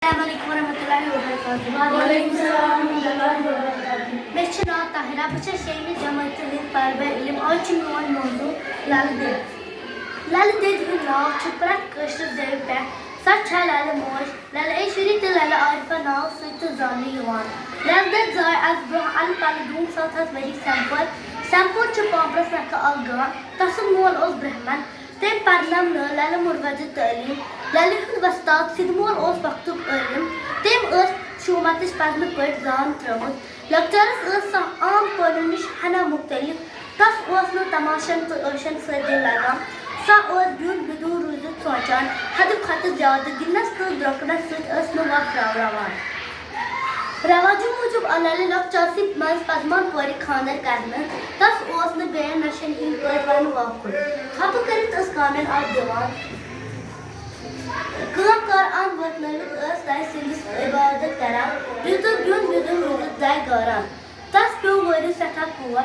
Assalamualaikum warahmatullahi wabarakatuh. मैं नाम ताहिरा बच्चा शेखनी जमात तलबा इल्म आज नुआन मौजू लाल देद नाव प्रत कशर जर पे सच लाल मोश ललेश्वरी तो लाल आरिफा नाव सत जानी लाल देद जाय आज ब्रोह अल पल दूम साथ वरी सैंपल पापरस रख गान तसुन मोल ओस ब्रह्मन तम परनम न लाल मुरवज तलीम लाल वस्ताद सिद मोल ओस वक्तुक इल्म तम शुमत पजन पट जान त्रुमुत लक्चरस आम कौन नश हना मुख्तलिफ तस तमाशन तो अर्शन सदिल लगान सा ब्यून बिदूर रूजित सोचान हद खत ज्यादा गिनस तो द्रकनस सत वक्त रावान रवाजू मूजूब अलाले लक्चरसी मज पजमान पोरी खानदर करने तस बेन नशन हिंद पट वन वाकुल खप करित कानन आज दिवान काम कर आन वतनवित दाय सिंदिस इबादत करान बिदुर ब्यून रूजित दाय गारान तस पे वरी सठा कुआ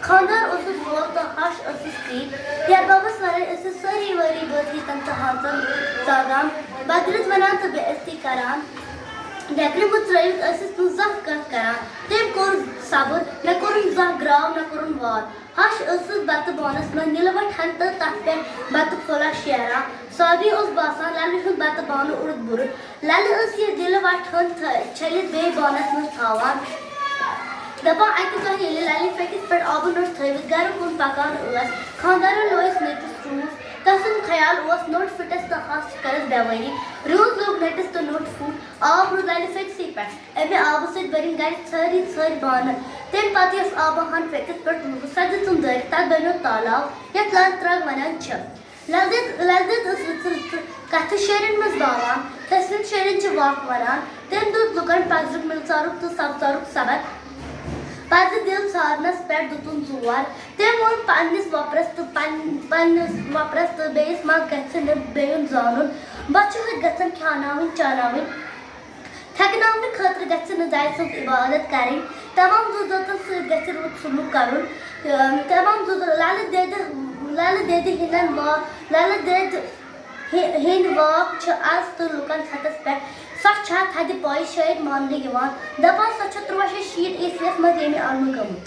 खानदार ओसुस वोल तो हश ओसुस की या बाबस वरे इस सारी वरी बथी तंत हासन सागाम बदरत वनान तो बेइज्जती करान देखने मुझ रही ऐसे तू ज़ख करान तेम कोर सबर न कोरुन ज़ख ग्राव न कोरुन वार हश ओसुस बत बोनस न नीलवट हंत तक पे बत फोला शेरा सारी उस बासा लाल हुन बत बानु उड़ बुर लाल उस ये दिलवट हंत चलित बे बोनस न थावान दबा आइक तो ये लाली फेकिस पर आबू नोट थई गर कुन पकान उस खानदार लोइस नेटस रूस तसन ख्याल उस नोट फिटस त खास करस बेवरी रोज लोग नेटस तो नोट फूड आब रो लाली फेकिस पे एमे आबू से बरिन गाय सारी बान तेम पातिस आब हन फेकिस पर सद तुम दर ता बनो तालाव या तलान त्रग वनन छ ललदेद उस कथ शेरन मस बावान तस्मिन शेरन च वाक वनान तेम दो लुकन पाजरुक मिलसारुक तो सबसारुक सबक पाज दिल सारनस पेट दुतुन जुवार तेम वोन पन्निस वापरस तो बेस मा गसन बेयुन जानुन बच्चो है गसन खानाविन चानाविन थकनाविन खतर गसन दाय सब इबादत करें तमाम जुजतन से गसन रुत सुलूक करुन तमाम जुज लाल देद हिंद वाक छ आज तो लुकन छतस पे सच हद पॉइस शायद मानने दपान सच 13 शीट ईस्वीस मज ये आलम गमुत।